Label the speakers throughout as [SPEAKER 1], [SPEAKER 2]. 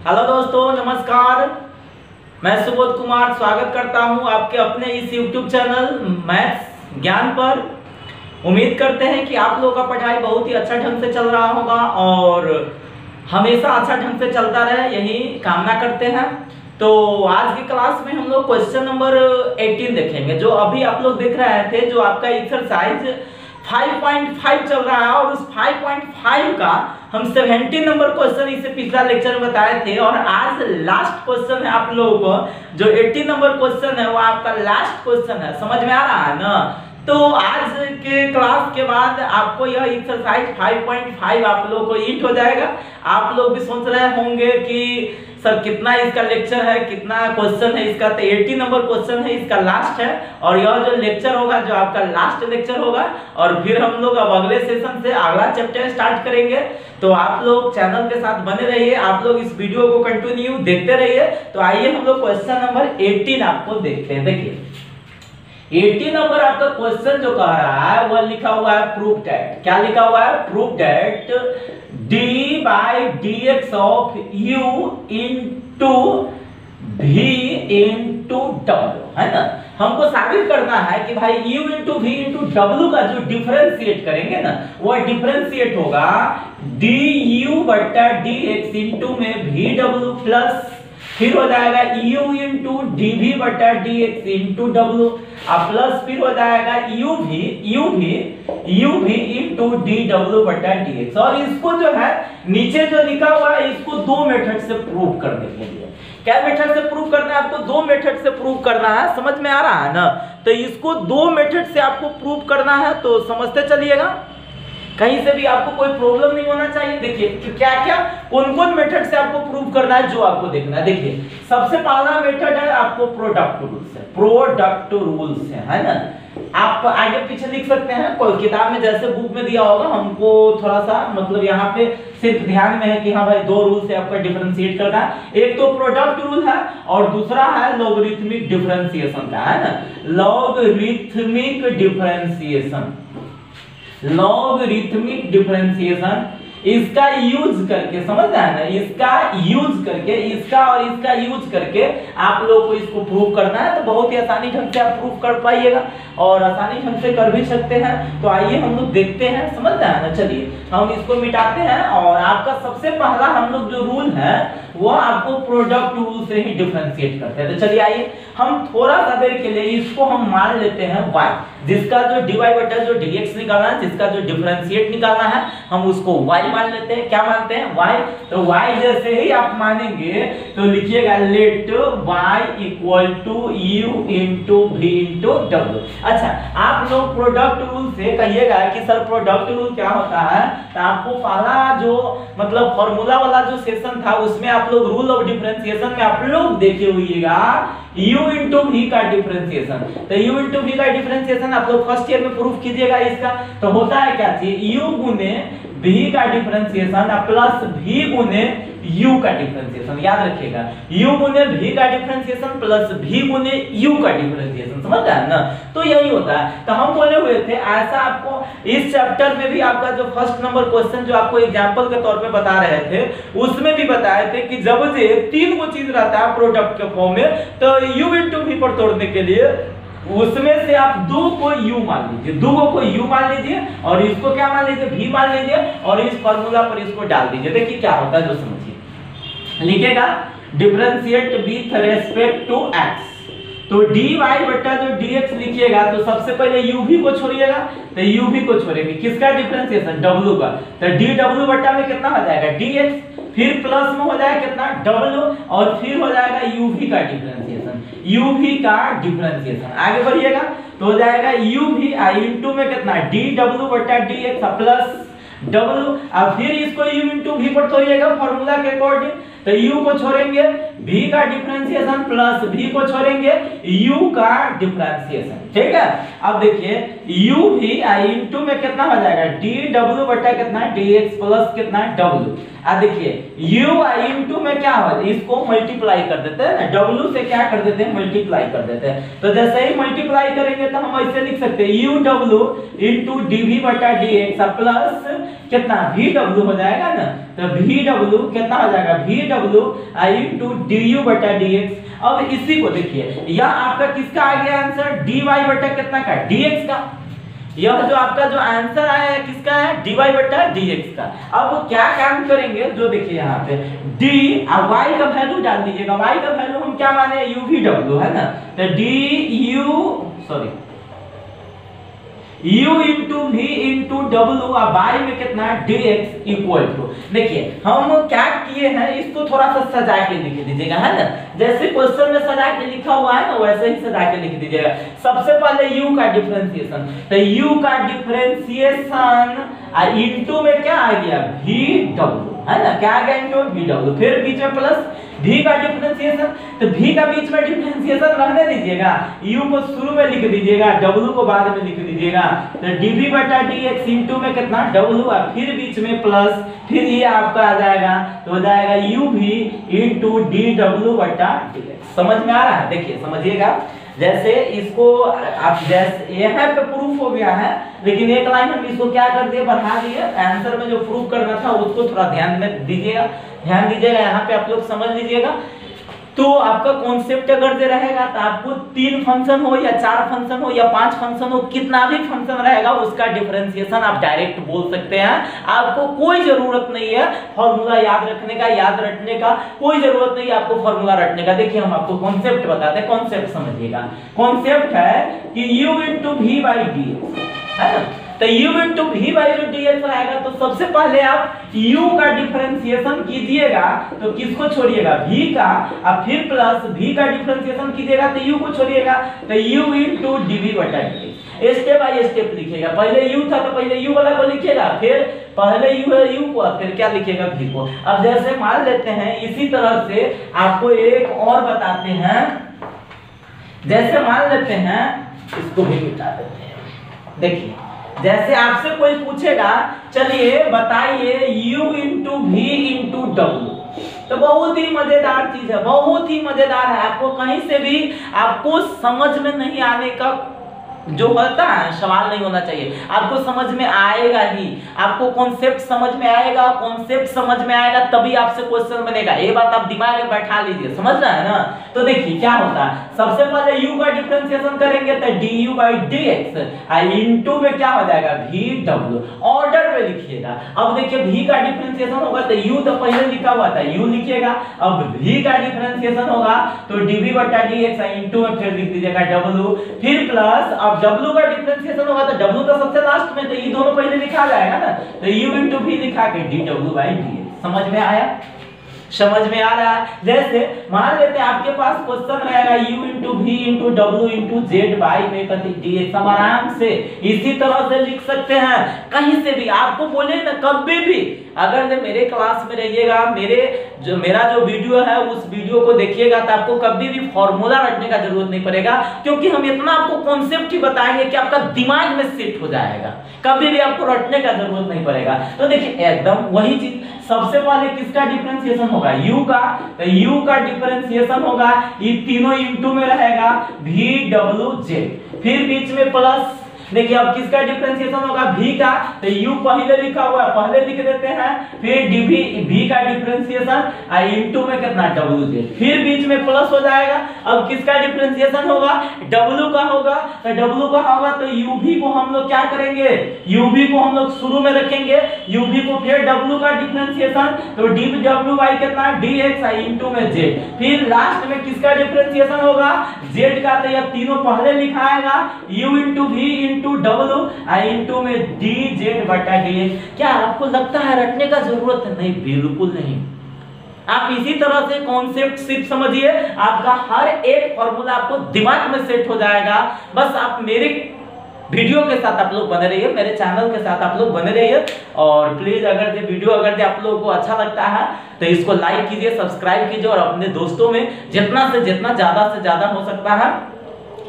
[SPEAKER 1] Hello दोस्तों, नमस्कार। मैं सुबोध कुमार स्वागत करता हूं आपके अपने इस YouTube चैनल मैथ्स ज्ञान पर। उम्मीद करते हैं कि आप लोगों का पढ़ाई बहुत ही अच्छा ढंग से चल रहा होगा और हमेशा अच्छा ढंग से चलता रहे, यही कामना करते हैं। तो आज की क्लास में हम लोग क्वेश्चन नंबर 18 देखेंगे, जो अभी आप लोग देख रहे थे, जो आपका एक्सरसाइज 5.5 चल रहा है। और उस 5.5 का हम 70 नंबर क्वेश्चन इसे पिछला लेक्चर में बताए थे और आज लास्ट क्वेश्चन है आप लोगों को। जो 80 नंबर क्वेश्चन है वो आपका लास्ट क्वेश्चन है, समझ में आ रहा है ना। तो आज के क्लास के बाद आपको यह एक्सरसाइज 5.5 आप लोगों को हिट हो जाएगा। आप लोग भी सोच रहे होंगे कि सर कितना इसका लेक्चर है, कितना क्वेश्चन है इसका। तो 80 नंबर क्वेश्चन है, इसका लास्ट है और यह जो लेक्चर होगा जो आपका लास्ट लेक्चर होगा। और फिर हम लोग अब अगले सेशन से अगला चैप्टर स्टार्ट करेंगे। तो आप लोग चैनल के साथ बने रहिए, आप लोग इस वीडियो को कंटिन्यू देखते रहिए। तो आइए हम लोग क्वेश्चन नंबर 18 आपको देखते हैं। देखिए 80 नंबर आपका क्वेश्चन जो कह रहा है वह लिखा हुआ है प्रूव दैट। क्या लिखा हुआ है? Prove that d by dx of u into v into w, है ना। हमको साबित करना है कि भाई u into v into w का जो डिफरेंशिएट करेंगे ना, वह डिफरेंशिएट होगा du बटा dx into में vw प्लस फिर हो जाएगा u into dv बटा dx into w प्लस फिर हो जाएगा uv into dw बटा dx। और इसको जो है नीचे जो लिखा हुआ है इसको दो मेथड से प्रूव करने के लिए, क्या मेथड से प्रूव करना है? आपको दो मेथड से प्रूव करना है, समझ में आ रहा है ना। तो इसको दो मेथड से आपको प्रूव करना है, तो समझते चलिएगा, कहीं से भी आपको कोई प्रॉब्लम नहीं होना चाहिए। देखिए कि क्या क्या कौन कौन मेथड से आपको प्रूव करना है जो आपको देखना है। देखिए सबसे पहला मेथड है आपको प्रोडक्ट रूल्स है, प्रोडक्ट रूल्स है ना। आप आगे पीछे लिख सकते हैं, कोई किताब में जैसे बुक में दिया होगा। हमको थोड़ा सा मतलब यहाँ पे सिर्फ ध्यान में है कि हाँ भाई दो रूल से आपका डिफरेंशिएट करना है। एक तो प्रोडक्ट रूल है और दूसरा है लॉगरिथमिक डिफरेंशिएशन का, है ना। लॉगरिथमिक डिफरेंशिएशन, लॉगरिथमिक डिफरेंशिएशन इसका यूज करके, समझ रहे हैं ना, इसका यूज करके, इसका और इसका यूज करके आप लोग को इसको प्रूव करना है। तो बहुत ही आसानी ढंग से आप प्रूव कर पाइएगा और आसानी ढंग से कर भी सकते हैं। तो आइए हम लोग देखते हैं, समझ रहे हैं ना। चलिए हम इसको मिटाते हैं और आपका सबसे पहला हम लोग जो रूल है वो आपको प्रोडक्ट रूल से ही डिफरेंशिएट करते हैं। तो चलिए आइए हम थोड़ा सा देर के लिए इसको हम मान लेते हैं y, जिसका जो dy बटा जो dx निकालना है, जिसका जो डिफरेंशिएट निकालना है, हम उसको y मान लेते हैं। क्या मानते हैं? y। तो y जैसे ही आप मानेंगे तो लिखिएगा let y equal to u into v into w। अच्छा, आप लोग प्रोडक्ट रूल से कहिएगा कि सर प्रोडक्ट रूल क्या होता है। तो आपको पहला जो मतलब फॉर्मूला वाला जो सेशन था उसमें आप लोग रूल ऑफ डिफरेंशिएशन में आप लोग देखे हुईगा u इंटू v का डिफरेंशिएशन। तो u इंटू v का डिफरेंशिएशन आप लोग फर्स्ट ईयर में प्रूफ कीजिएगा इसका। तो होता है क्या चीज, u गुने v का डिफरेंशिएशन प्लस v गुने u का डिफरेंशिएशन। याद रखिएगा u गुने v का डिफरेंशिएशन प्लस v गुने u का डिफरेंशिएशन, समझ रहे हैं ना। तो यही होता है। तो हम बोले हुए थे ऐसा आपको इस चैप्टर में भी आपका जो फर्स्ट नंबर क्वेश्चन जो आपको एग्जांपल के तौर पे बता रहे थे उसमें भी बताए थे कि जब से तीन को चीज रहता है प्रोडक्ट के फॉर्म में, तो u इंटू v पर तोड़ने के लिए उसमें से आप दो को u मान लीजिए, दो को u मान लीजिए और इसको क्या मान लीजिए, v मान लीजिए और इस फार्मूला पर इसको डाल दीजिए। देखिए क्या होता है जो समझिए। लिखेगा differentiate with respect to x। तो dy बटा जो dx लिखिएगा तो सबसे पहले uv को छोड़िएगा। तो uv को छोड़ेंगे, किसका डिफरेंशिएशन? w का। तो dw बटा में कितना हो जाएगा? dx, फिर प्लस में हो जाएगा कितना? w और फिर हो जाएगा uv का डिफरेंशिएशन, uv का डिफरेंशिएशन। आगे बढ़िएगा तो हो जाएगा uv इंटू में कितना? dw बटा dx प्लस w। अब फिर इसको u इंटू v पर तोड़िएगा फॉर्मूला के अकॉर्डिंग। तो u को छोड़ेंगे, v का डिफरेंशिएशन प्लस v को छोड़ेंगे u का डिफरेंशिएशन, ठीक है। अब देखिए u भी इनटू में कितना हो जाएगा dw बटा कितना dx प्लस कितना w। अब देखिए u इनटू में क्या हो, इसको मल्टीप्लाई कर देते हैं ना, w से क्या कर देते हैं मल्टीप्लाई कर देते हैं। तो जैसे ही मल्टीप्लाई करेंगे तो हम ऐसे लिख सकते हैं uw इनटू dv बटा dx प्लस कितना vw हो जाएगा ना, तो vw कितना हो जाएगा vw इनटू du बटा dx। अब इसी को देखिए यह आपका किसका आ गया आंसर dy बटा कितना का dx का। यह जो आपका जो आंसर आया है किसका है dy बटा dx का। अब क्या काम करेंगे, जो देखिए यहाँ पे d और y का वैल्यू डाल दीजिएगा। y का वैल्यू हम क्या माने uvw है ना, तो u into v into w और y में कितना dx इक्वल टू, देखिए हम क्या किए हैं इसको थोड़ा सा सजा के लिख दीजिएगा है ना, जैसे क्वेश्चन में सजा के लिखा हुआ है ना वैसे ही सजा के लिख दीजिएगा। सबसे पहले u का डिफरेंशिएशन, तो u का डिफरेंशिएशन इंटू में क्या आ गया vw है ना, क्या आ गया इंटू vw, फिर बीच में प्लस v का डिफरेंशिएशन, तो v का बीच में डिफरेंशिएशन रहने दीजिएगा, u को शुरू में लिख दीजिएगा w को बाद में लिख दीजिएगा, तो dv बटा dx इंटू में कितना w और फिर बीच में प्लस, फिर ये आपका आ जाएगा तो हो जाएगा uv इंटू dw बटा dx। समझ में आ रहा है, देखिए समझिएगा। जैसे इसको आप जैसे यहाँ पे प्रूफ हो गया है, लेकिन एक लाइन हम इसको क्या कर दिए बढ़ा दिए, आंसर में जो प्रूफ करना था उसको थोड़ा ध्यान में दीजिएगा, ध्यान दीजिएगा यहाँ पे आप लोग समझ लीजिएगा। तो आपका कॉन्सेप्ट अगर जो रहेगा तो आपको 3 फंक्शन हो या 4 फंक्शन हो या 5 फंक्शन हो, कितना भी फंक्शन रहेगा उसका डिफरेंशिएशन आप डायरेक्ट बोल सकते हैं। आपको कोई जरूरत नहीं है फॉर्मूला याद रखने का, याद रटने का कोई जरूरत नहीं है आपको फॉर्मूला रटने का। देखिए हम आपको कॉन्सेप्ट बताते हैं, कॉन्सेप्ट समझिएगा। कॉन्सेप्ट है कि u into v by d है ना, तो u into v by dx आएगा, तो सबसे पहले आप u का डिफरेंशिएशन कीजिएगा, तो किसको छोड़िएगा v का, और फिर प्लस v का डिफरेंशिएशन कीजिएगा तो u को छोड़िएगा, तो u इंटू dv बटा dx। स्टेप बाय स्टेप लिखिएगा, पहले u था तो पहले u वाला को लिखिएगा, फिर पहले u है u को, फिर क्या लिखिएगा v को। अब जैसे मान लेते हैं इसी तरह से आपको एक और बताते हैं, जैसे मान लेते हैं इसको भी मिटा देते हैं। देखिए जैसे आपसे कोई पूछेगा चलिए बताइए u इंटू वी इंटू डब्ल्यू, तो बहुत ही मजेदार चीज है, बहुत ही मजेदार है। आपको कहीं से भी आपको समझ में नहीं आने का जो होता है सवाल नहीं होना चाहिए, आपको समझ में आएगा ही, आपको कॉन्सेप्ट समझ में आएगा, कॉन्सेप्ट समझ में आएगा तभी आपसे क्वेश्चन बनेगा। ये बात आप दिमाग में बैठा लीजिए, समझ रहे हैं ना। तो देखिए क्या होता है, सबसे पहले u का डिफरेंशिएशन करेंगे तो du by dx इनटू में क्या हो जाएगा vw, ऑर्डर में लिखिएगा। अब देखिए v का डिफरेंशिएशन होगा तो u तो पहले लिखा हुआ था u लिखिएगा, अब v का डिफरेंशिएशन होगा तो dv बटा dx इनटू में फिर लिख दीजिएगा w, फिर प्लस अब w का डिफरेंशिएशन होगा तो w तो सबसे लास्ट में, तो ये दोनों पहले लिखा जाएगा ना, तो u इंटू v लिखा के dw by dx। समझ में आया, समझ में आ रहा है। जैसे मान लेते हैं आपके पास क्वेश्चन रहेगा u इंटू वी इंटू डब्ल्यू इंटू जेड बाई में dx, हम आराम से इसी तरह से लिख सकते हैं, कहीं से भी आपको बोले ना कभी भी अगर जब मेरे क्लास में रहिएगा, मेरा जो वीडियो है उस वीडियो को देखिएगा तो आपको कभी भी फॉर्मूला रटने का जरूरत नहीं पड़ेगा, क्योंकि हम इतना आपको कॉन्सेप्ट ही बताएंगे कि आपका दिमाग में सेट हो जाएगा, कभी भी आपको रटने का जरूरत नहीं पड़ेगा। तो देखिए एकदम वही चीज, सबसे पहले किसका डिफरेंशिएशन होगा u का, तो u का डिफरेंशिएशन होगा, ये तीनों इंटू में रहेगा vwz, फिर बीच में प्लस। देखिए अब किसका डिफरेंशिएशन होगा v का, तो u पहले लिखा हुआ है पहले लिख देते हैं, फिर dv v का डिफरेंशिएशन इनटू में कितना wz, फिर बीच में प्लस हो जाएगा। अब किसका डिफरेंशिएशन होगा w का होगा, तो w का होगा तो uv को हम लोग क्या करेंगे, uv को हम लोग शुरू में रखेंगे, uv को फिर w का डिफरेंशिएशन तो dw बाई कितना dx इनटू में z, फिर लास्ट में किसका डिफरेंशिएशन होगा z का, तो ये तीनों पहले लिखा आएगा u इंटू v इंटू डब्ल्यू इंटू में dz बटा dx। क्या आपको लगता है रटने का जरूरत है? नहीं, बिल्कुल नहीं। आप इसी तरह से कॉन्सेप्ट सिर्फ समझिए, आपका हर एक फॉर्मूला आपको दिमाग में सेट हो जाएगा। बस आप मेरे वीडियो के साथ आप लोग बने रहिए, मेरे चैनल के साथ आप लोग बने रहिए। और प्लीज अगर ये वीडियो अगर आप लोगों को अच्छा लगता है तो इसको लाइक कीजिए, सब्सक्राइब कीजिए और अपने दोस्तों में जितना से जितना ज्यादा से ज्यादा हो सकता है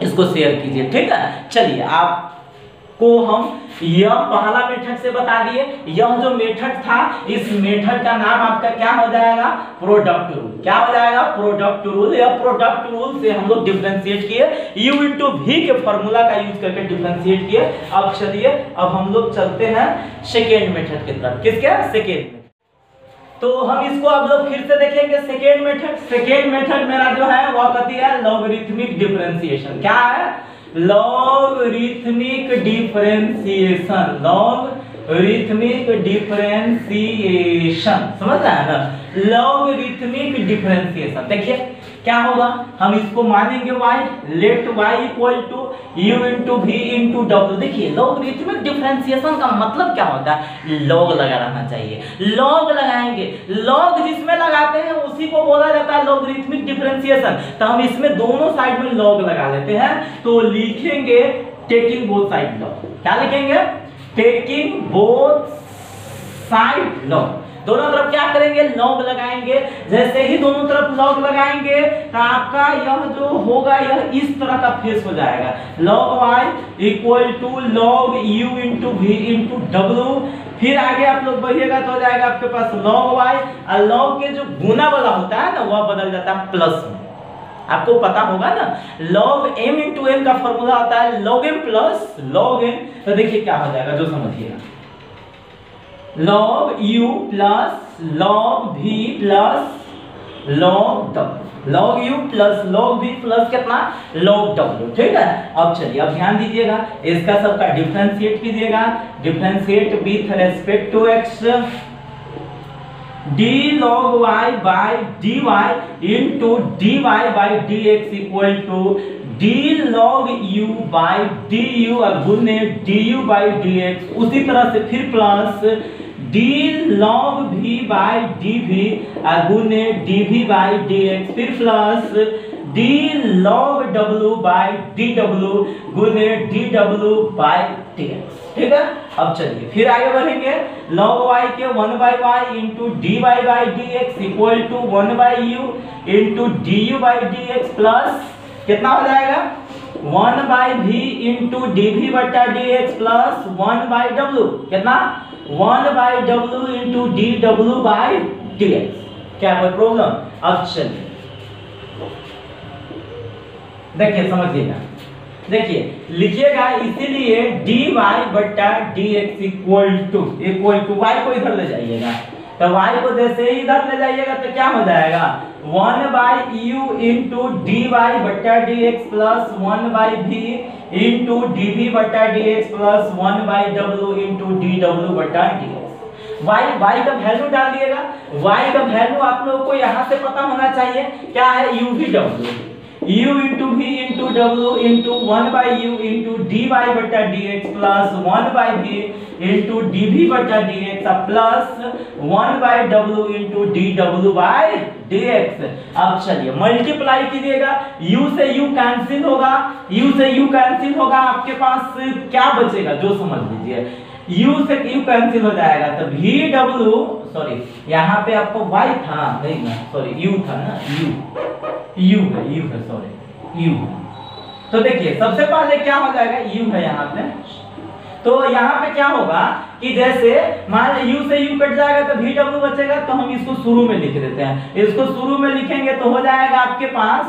[SPEAKER 1] इसको शेयर कीजिए, ठीक है। चलिए आपको हम यह पहला मेथड से बता दिए। यह जो मेथड था, इस मेथड का नाम आपका क्या हो जाएगा, प्रोडक्ट रूल। क्या हो जाएगा, प्रोडक्ट रूल। या प्रोडक्ट रूल से हम लोग डिफरेंशिएट किए, u इंटू v के फॉर्मूला का यूज करके डिफरेंशिएट किए। अब चलिए अब हम लोग चलते हैं सेकेंड मेथड की तरफ। किसके, सेकेंड। तो हम इसको अब लोग फिर से देखेंगे सेकेंड मेथड। सेकेंड मेथड मेरा जो है वह कहती है लॉगरिथमिक डिफरेंशिएशन। क्या है, लॉगरिथमिक डिफरेंशिएशन। लॉगरिथमिक डिफरेंशिएशन समझ रहा है ना, लॉगरिथमिक डिफरेंशिएशन। देखिए क्या होगा, हम इसको मानेंगे y, let y equal to u into v into w। देखिए लॉगरिथमिक डिफरेंशिएशन का मतलब क्या होता है, लॉग लगा रहना चाहिए। लॉग लगाएंगे, लॉग जिसमें लगाते हैं उसी को बोला जाता है लॉगरिथमिक डिफरेंशिएशन। तो हम इसमें दोनों साइड में लॉग लगा लेते हैं, तो लिखेंगे टेकिंग बोथ साइड लॉग। क्या लिखेंगे, टेकिंग बोथ साइड लॉग। दोनों तरफ क्या करेंगे, लॉग लगाएंगे। जैसे ही दोनों तरफ लॉग लगाएंगे तो आपका यह जो होगा यह इस तरह का फेस हो जाएगा, log y equal to log u into v into w। फिर आगे आप लोग बढ़िएगा तो हो जाएगा आपके पास लॉग y, और लॉग के जो गुना वाला होता है ना वह बदल जाता है प्लस में। आपको पता होगा ना, log m इंटू n का फॉर्मूला होता है log m plus log n। तो देखिए क्या हो जाएगा, जो समझिएगा, log u plus log v plus log w। log u plus log v plus कितना, log w। ठीक है। अब चलिए अब ध्यान दीजिएगा, इसका सबका डिफरेंशिएट कीजिएगा। Differentiate with respect to x, d log y by dy into dy by dx equal to d log u by du गुने du by dx। उसी तरह से फिर plus d log v by dv गुने dv by dx। फिर plus d log w by dw गुने dw by dx। ठीक है। अब चलिए फिर आगे बढ़ेंगे, log y के 1 by y into dy by dx equal to 1 by u into du by dx plus कितना हो जाएगा, 1 by v इंटू dv बटा dx प्लस 1 by w। कितना, 1 by w into dw by dx। क्या कोई problem? अब चलिए देखिए समझिएगा, देखिए लिखिएगा, इसीलिए dy बटा dx इक्वल टू y को इधर ले जाइएगा। तो y को जैसे ही इधर ले जाइएगा तो क्या हो जाएगा, 1 by u इंटू dy बटा dx plus 1 by v into dv बटा dx plus 1 by w into dw बटा dx। y का वैल्यू डाल दिएगा। y का वैल्यू आप लोगों को यहाँ से पता होना चाहिए, क्या है, uv u into v into w into 1 by u into dy बटा dx plus 1 by v into dv बटा dx plus 1 by w into dw by dx। अब चलिए मल्टीप्लाई कीजिएगा, u से u कैंसिल होगा, u से u कैंसिल होगा, आपके पास क्या बचेगा, जो समझ लीजिए, u से u कैंसिल हो जाएगा तो vw, सॉरी यहाँ पे आपको y था नहीं ना, सॉरी u था ना, u है सॉरी u। तो देखिए सबसे पहले क्या हो जाएगा, u है यहाँ पे, तो यहाँ पे क्या होगा कि जैसे मान लीजिए u से u कट जाएगा तो vw बचेगा, तो हम इसको शुरू में लिख देते हैं। इसको शुरू में लिखेंगे तो हो जाएगा आपके पास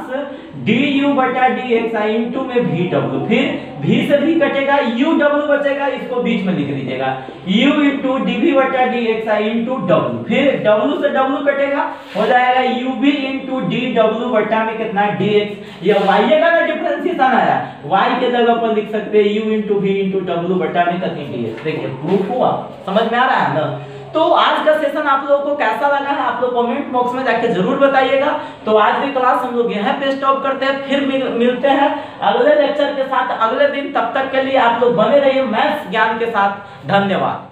[SPEAKER 1] du बटा dx इंटू में vw, फिर v से v कटेगा, uw बचेगा, इसको बीच में लिख दीजिएगा, u इंटू dv बटा dx इंटू w, फिर w से w कटेगा, हो जाएगा ub इंटू dw बटा में कितना dx। ये y का ना डिफरेंशिएशन आया, y के जगह पर लिख सकते हैं u into v into w बटा में कितनी dx। देखिए प्रूफ हुआ, समझ में आ रहा है ना। तो आज का सेशन आप लोगों को कैसा लगा है, आप लोग कमेंट बॉक्स में जाके जरूर बताइएगा। तो आज की क्लास हम लोग यहाँ पे स्टॉप करते हैं, फिर मिलते हैं अगले लेक्चर के साथ अगले दिन। तब तक के लिए आप लोग बने रहिए मैथ्स ज्ञान के साथ। धन्यवाद।